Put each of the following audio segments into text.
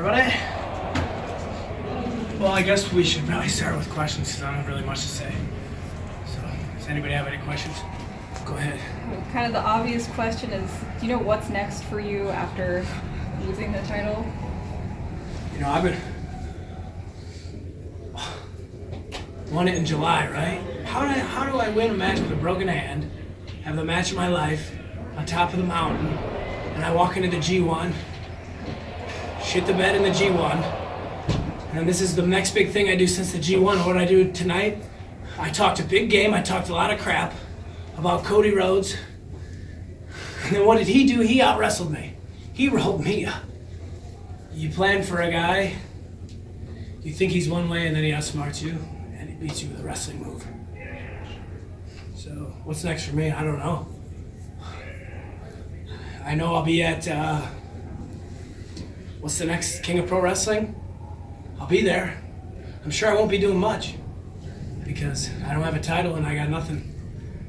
everybody. Well, I guess we should probably start with questions because I don't have really much to say. So, does anybody have any questions? Go ahead. Kind of the obvious question is, do you know what's next for you after losing the title? You know, I've been... won it in July, right? How do I win a match with a broken hand, have the match of my life on top of the mountain, and I walk into the G1, shit the bed in the G1, and this is the next big thing I do since the G1. What I do tonight, I talked a big game, I talked a lot of crap about Cody Rhodes, and then what did he do? He out-wrestled me. He rolled me up. You plan for a guy, you think he's one way, and then he outsmarts you, and he beats you with a wrestling move. So, what's next for me? I don't know. I know I'll be at, what's the next King of Pro Wrestling? I'll be there. I'm sure I won't be doing much because I don't have a title and I got nothing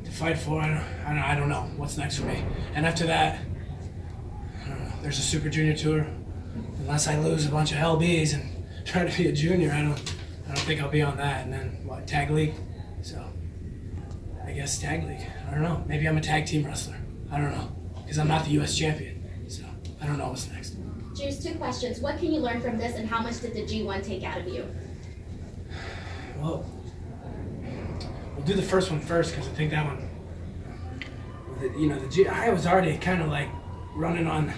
to fight for. I don't know what's next for me. And after that, I don't know. There's a Super Junior Tour. Unless I lose a bunch of LBs and try to be a junior, I don't think I'll be on that. And then what? Tag league. So I guess tag league. I don't know. Maybe I'm a tag team wrestler. I don't know because I'm not the U.S. champion. So I don't know what's next. Juice, 2 questions. What can you learn from this, and how much did the G1 take out of you? Well, we'll do the first one first because I think that one, I was already kind of like running on.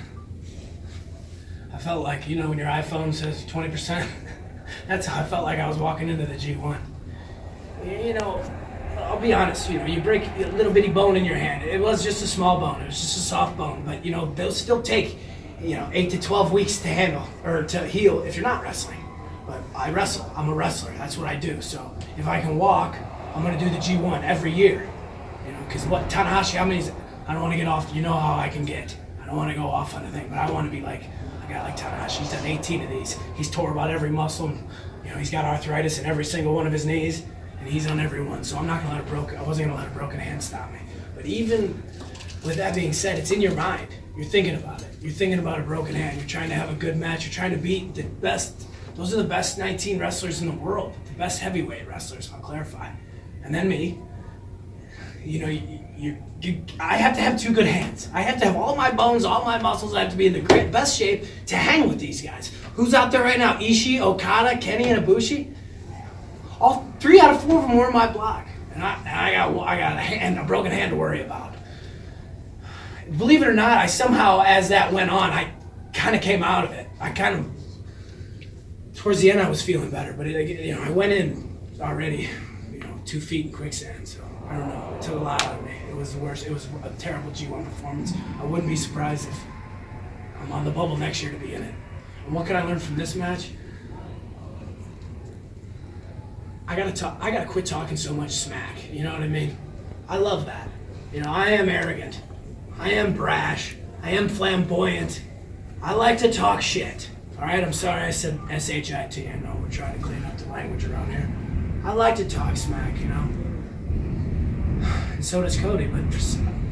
I felt like, when your iPhone says 20%, that's how I felt like I was walking into the G1. I'll be honest, you break a little bitty bone in your hand. It was just a small bone, it was just a soft bone, but they'll still take 8 to 12 weeks to handle or to heal if you're not wrestling. But I wrestle, I'm a wrestler, that's what I do. So if I can walk, I'm gonna do the G1 every year. Because Tanahashi, I don't want to get off, how I can get. I don't want to go off on a thing, but I want to be like a guy like Tanahashi. He's done 18 of these. He's tore about every muscle. He's got arthritis in every single one of his knees, and he's on every one. So I wasn't gonna let a broken hand stop me. But even with that being said, it's in your mind. You're thinking about it. You're thinking about a broken hand. You're trying to have a good match. You're trying to beat the best. Those are the best 19 wrestlers in the world. The best heavyweight wrestlers, I'll clarify. And then me. I have to have 2 good hands. I have to have all my bones, all my muscles. I have to be in the best shape to hang with these guys. Who's out there right now? Ishii, Okada, Kenny, and Ibushi. All 3 out of 4 of them were in my block, and I got a broken hand to worry about. Believe it or not, I somehow, as that went on, I kind of came out of it. Towards the end, I was feeling better, but I went in already, 2 feet in quicksand. So I don't know. It took a lot out of me. It was the worst. It was a terrible G1 performance. I wouldn't be surprised if I'm on the bubble next year to be in it. And what can I learn from this match? I gotta quit talking so much smack. You know what I mean? I love that. I am arrogant. I am brash. I am flamboyant. I like to talk shit. All right, I'm sorry I said S-H-I-T. I know we're trying to clean up the language around here. I like to talk smack, And so does Cody, but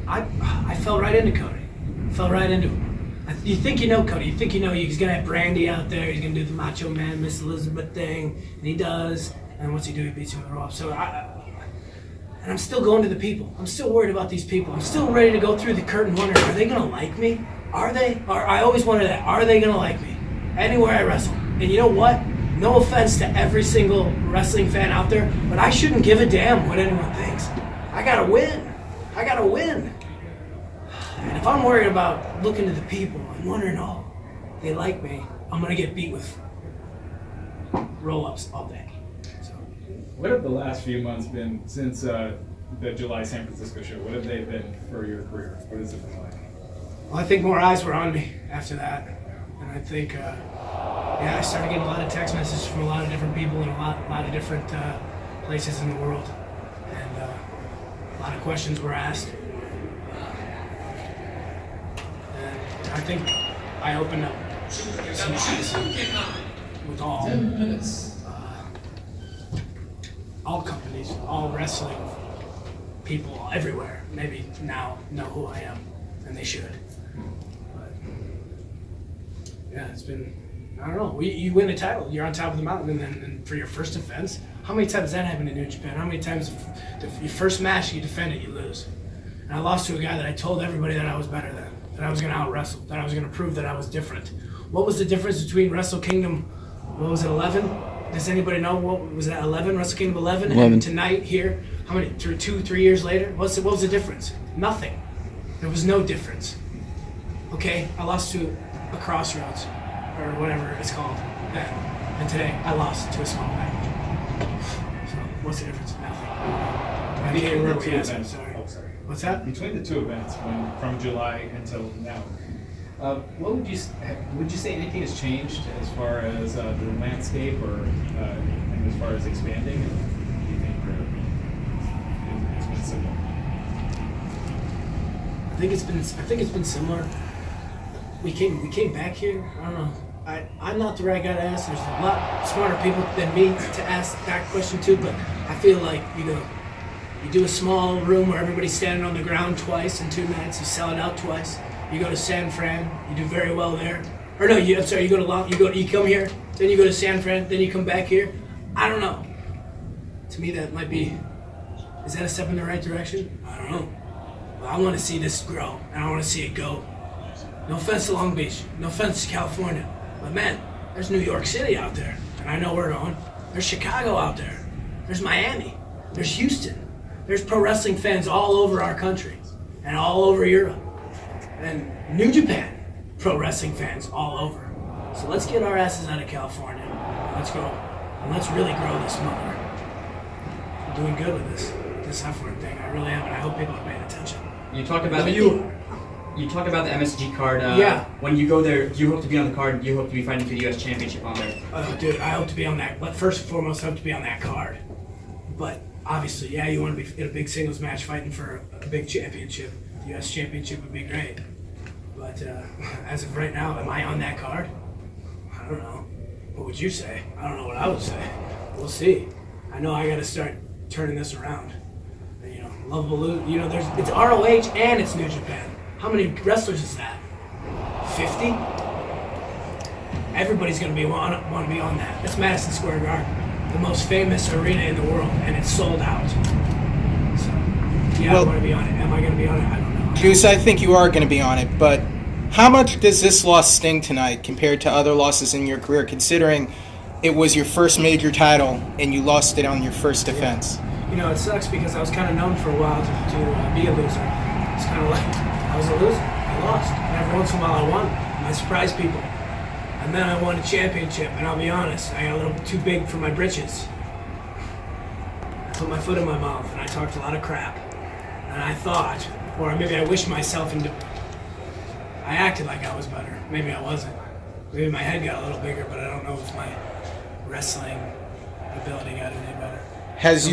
I fell right into Cody. Fell right into him. You think you know Cody. You think he's going to have Brandy out there. He's going to do the Macho Man, Miss Elizabeth thing. And he does. And what's he do? He beats you with a rope. So and I'm still going to the people. I'm still worried about these people. I'm still ready to go through the curtain wondering, are they going to like me? Are they? I always wonder that. Are they going to like me? Anywhere I wrestle. And you know what? No offense to every single wrestling fan out there, but I shouldn't give a damn what anyone thinks. I gotta win. And if I'm worried about looking to the people and wondering, they like me, I'm gonna get beat with roll-ups all day. So. What have the last few months been since the July San Francisco show? What have they been for your career? What has it been like? Well, I think more eyes were on me after that. And I think, I started getting a lot of text messages from a lot of different people in a lot of different places in the world. And a lot of questions were asked. And I think I opened up some eyes with all companies, all wrestling people everywhere. Maybe now know who I am, and they should. Yeah, it's been I don't know. You win a title, you're on top of the mountain, and for your first defense, how many times that happened in New Japan? How many times your first match you defend it, you lose? And I lost to a guy that I told everybody that I was better than, that I was going to out-wrestle, that I was going to prove that I was different. What was the difference between Wrestle Kingdom, what was it, 11? Does anybody know, what was that, 11? Wrestle Kingdom 11? 11. And tonight here, how many, 2-3 years later? What was the difference? Nothing. There was no difference. Okay, I lost to a Crossroads, or whatever it's called then. And today, I lost to a small package. So, what's the difference? Nothing. I can't remember what you asked me, sorry. What's that? Between the two events, from July until now, what would you say anything has changed as far as the landscape or and as far as expanding? Do you think it's been similar? I think it's been similar. We came back here. I don't know. I'm not the right guy to ask. There's a lot smarter people than me to ask that question to. But I feel like you do a small room where everybody's standing on the ground twice in 2 nights. You sell it out twice. You go to San Fran. You do very well there. Or no, you come here. Then you go to San Fran. Then you come back here. I don't know. To me, that might be. Is that a step in the right direction? I don't know. But I want to see this grow, and I want to see it go. No offense to Long Beach. No offense to California. But man, there's New York City out there, and I know we're going. There's Chicago out there. There's Miami. There's Houston. There's pro wrestling fans all over our country and all over Europe. And New Japan pro wrestling fans all over. So let's get our asses out of California. Let's go. And let's really grow this mother. I'm doing good with this F-word thing. I really am, and I hope people are paying attention. You talk about you talk about the MSG card. Yeah. When you go there, you hope to be on the card. You hope to be fighting for the U.S. Championship on there. Dude, I hope to be on that. But first and foremost, I hope to be on that card. But obviously, yeah, you want to be in a big singles match fighting for a big championship. The U.S. Championship would be great. But as of right now, am I on that card? I don't know. What would you say? I don't know what I would say. We'll see. I know I got to start turning this around. Lovable, it's ROH and it's New Japan. How many wrestlers is that? 50? Everybody's going to want to be on that. It's Madison Square Garden, the most famous arena in the world, and it's sold out. So, yeah, I want to be on it. Am I going to be on it? I don't know. Goose, I think you are going to be on it, but how much does this loss sting tonight compared to other losses in your career, considering it was your first major title and you lost it on your first defense? It sucks because I was kind of known for a while to be a loser. It's kind of like I was a loser. I lost. And every once in a while I won. And I surprised people. And then I won a championship. And I'll be honest, I got a little bit too big for my britches. I put my foot in my mouth and I talked a lot of crap. And I thought, or maybe I wished myself into. I acted like I was better. Maybe I wasn't. Maybe my head got a little bigger, but I don't know if my wrestling ability got any better. Has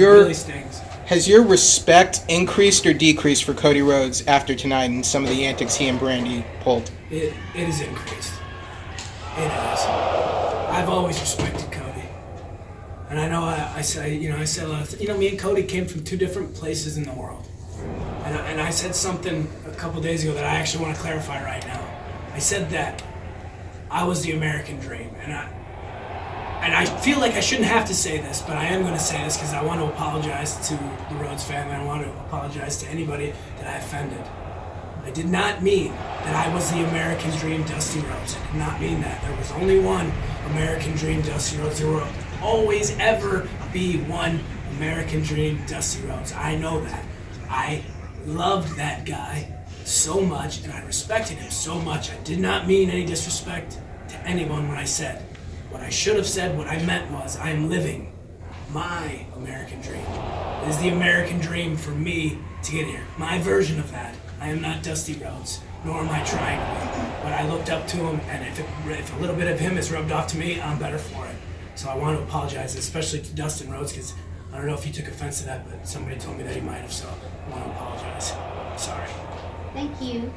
your respect increased or decreased for Cody Rhodes after tonight and some of the antics he and Brandy pulled? It is increased. It is. I've always respected Cody, and I know I said a lot of me and Cody came from 2 different places in the world, and I said something a couple days ago that I actually want to clarify right now. I said that I was the American dream, and I feel like I shouldn't have to say this, but I am going to say this because I want to apologize to the Rhodes family. I want to apologize to anybody that I offended. I did not mean that I was the American dream, Dusty Rhodes. I did not mean that. There was only one American dream, Dusty Rhodes. There will always ever be one American dream, Dusty Rhodes. I know that. I loved that guy so much, and I respected him so much. I did not mean any disrespect to anyone when I said. What I should have said, what I meant was, I am living my American dream. It is the American dream for me to get here. My version of that. I am not Dusty Rhodes, nor am I trying to be. But I looked up to him, and if a little bit of him is rubbed off to me, I'm better for it. So I want to apologize, especially to Dustin Rhodes, because I don't know if he took offense to that, but somebody told me that he might have, so I want to apologize. Sorry. Thank you.